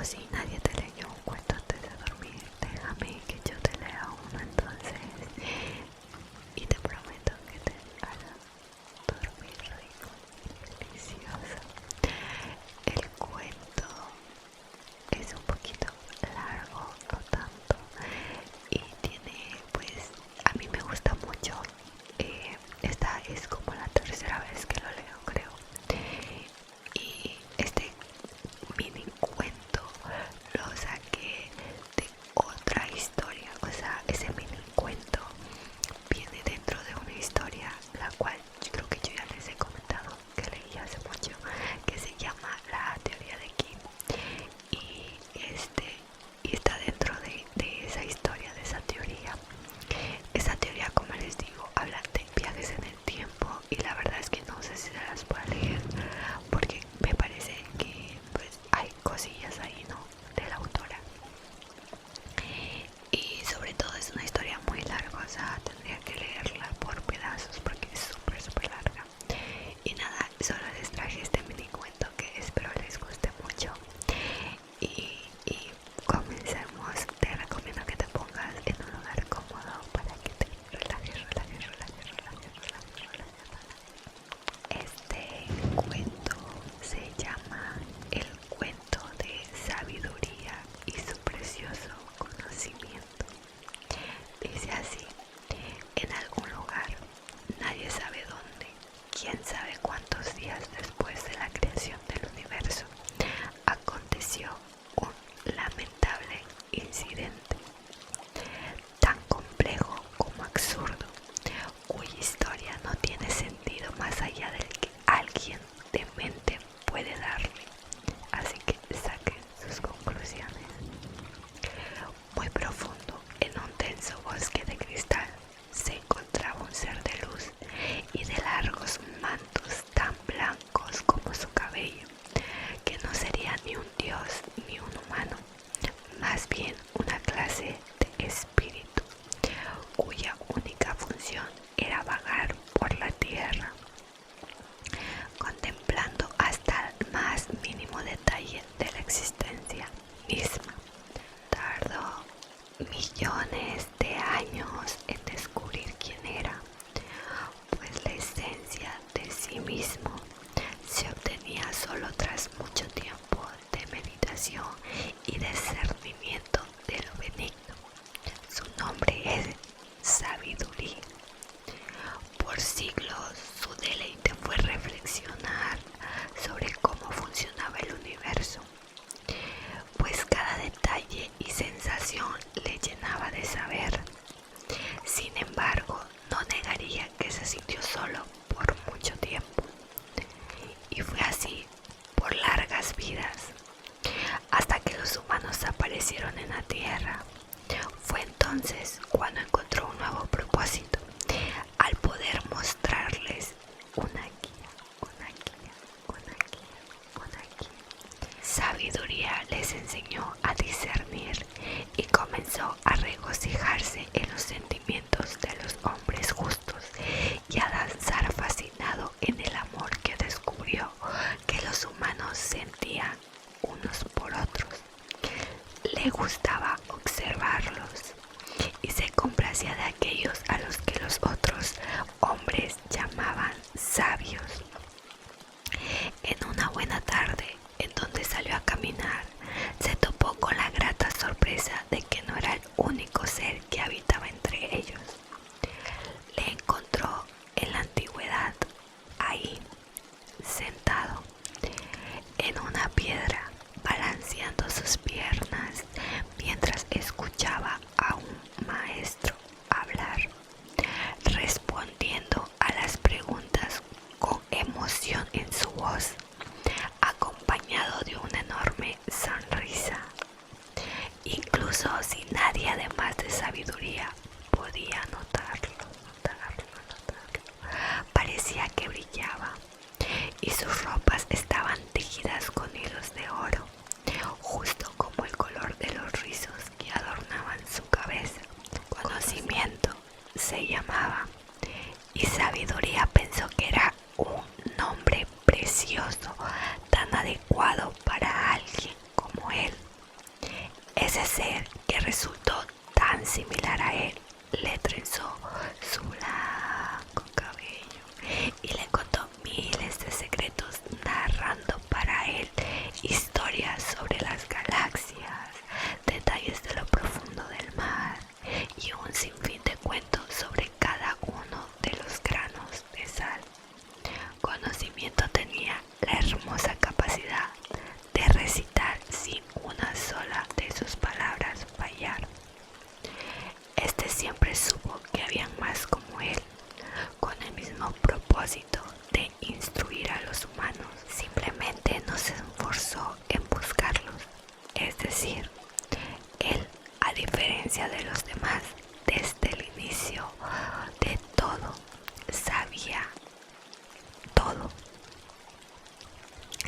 si nadie te leyó un cuento antes de dormir, déjame que yo te lea uno entonces y te prometo que te hará dormir rico y delicioso. El cuento es un poquito largo, no tanto, y tiene, pues, a mí me gusta mucho. Esta es como la tercera vez que lo leo, creo. Y este mini cuento lo saqué de otra historia, o sea, ese mini cuento viene dentro de una historia la cual yo creo que yo ya les he comentado que leí hace mucho, que se llama La Teoría de Kim. Y está dentro de esa historia, de esa teoría. Esa teoría, como les digo, habla de viajes en el tiempo, y la verdad es que no sé si se las puedo leer porque me parece que pues hay cosillas ahí, ¿no?, de la autora. Y sobre todo es una historia muy larga, o sea, tendría que leerla por pedazos porque es súper larga. Y nada, solo les traje este mini cuento que espero les guste mucho. Y comencemos. Te recomiendo que te pongas en un lugar cómodo para que te relajes. Este cuento se llama El cuento de sabiduría y su precioso conocimiento. Dice así: en algún lugar, nadie sabe dónde, quién sabe cuántos días después de la creación del universo, aconteció un lamentable incidente, tan complejo como absurdo, cuya historia no tiene sentido más allá del que alguien de mente puede darle. Así que saquen sus conclusiones. Muy profundo, en un denso bosque de cristal, se encontraba un ser de luz y de largos mantos tan blancos como su cabello, que no sería ni un dios ni un humano, más bien una clase de espíritu, cuya única función era vagar por la tierra, contemplando hasta el más mínimo detalle de la existencia misma. Tardó millones de años en descubrir quién era, pues la esencia de sí mismo se obtenía solo tras mucho tiempo de meditación y discernimiento de lo benigno. Su nombre es sabiduría. Por siglos su deleite fue reflexionar sobre cómo funcionaba el universo, pues cada detalle y sensación le llenaba de saber. Sin embargo, no negaría que se sintió solo por mucho tiempo, y fue así por largas vidas, hasta que los humanos aparecieron en la Tierra. Fue entonces cuando encontró un nuevo propósito, al poder mostrarles una guía, una guía, una guía, una guía. Sabiduría les enseñó a discernir y comenzó a regocijarse en los sentimientos de los hombres justos y a danzar fascinado en el amor que descubrió que los humanos sentían unos por otros. Le gustaba observarlos y se complacía de aquellos a los que los otros hombres llamaban sabios. En una buena tarde, en donde salió a caminar, se topó con la grata sorpresa de que no era el único ser que habitaba entre ellos. Le encontró en la antigüedad, ahí, sentado en una piedra, balanceando sus piernas mientras escuchaba a un maestro hablar, respondiendo a las preguntas con emoción en su voz, acompañado de una enorme sonrisa. Incluso si nadie además de sabiduría podía notarlo, parecía que brillaba, y sus ropas estaban tejidas con hilos de oro, justo como el color de los rizos que adornaban su cabeza. Conocimiento se llamaba, y sabiduría pensó que era un nombre precioso, tan adecuado para alguien como él.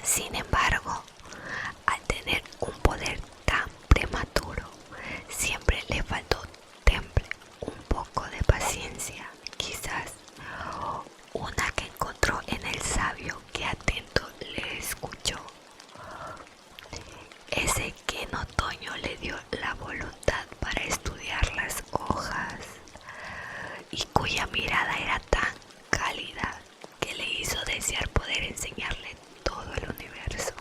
Sin embargo, al tener un poder tan prematuro, siempre le faltó temple, un poco de paciencia, quizás una que encontró en el sabio que atento le escuchó, ese que en otoño le dio la voluntad para estudiar las hojas y cuya mirada era tan cálida que le hizo desear poder enseñarle todo el universo.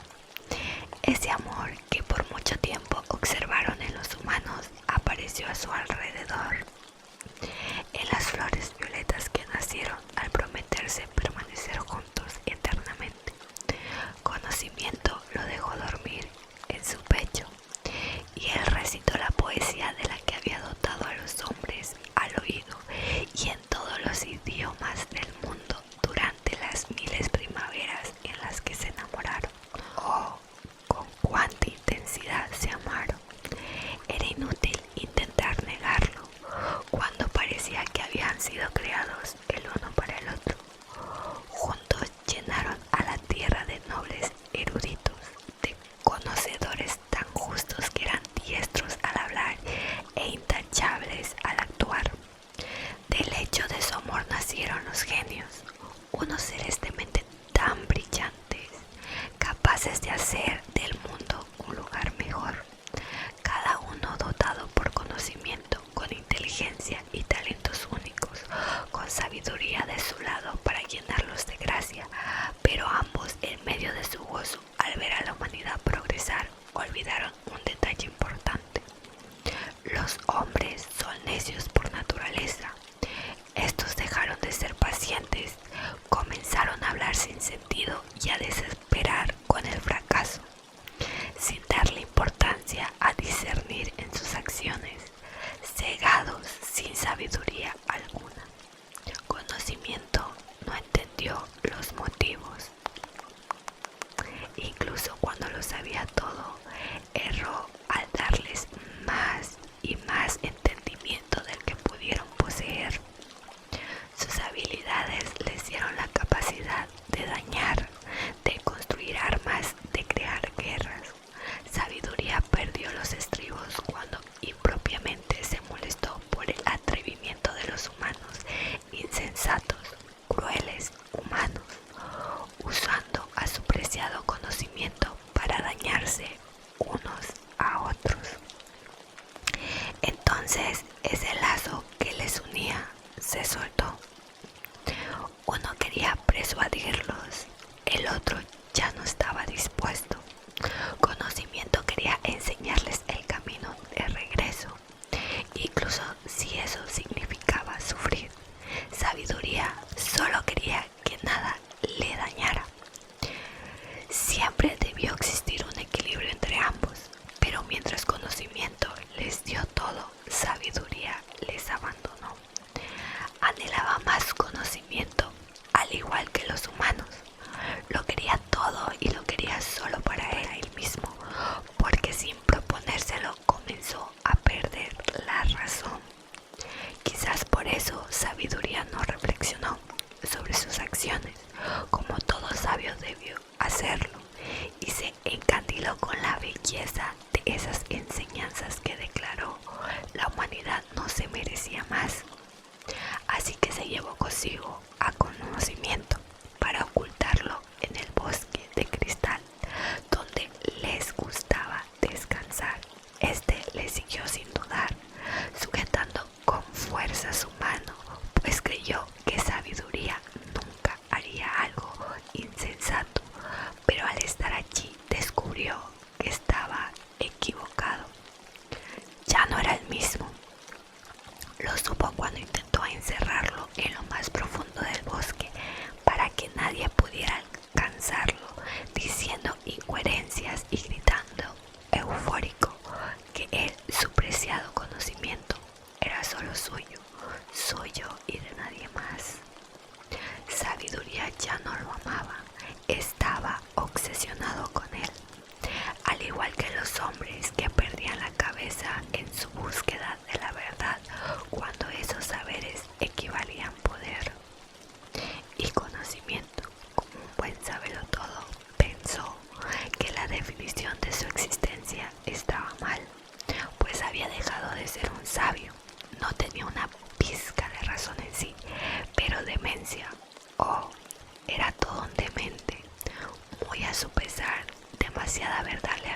A ver, dale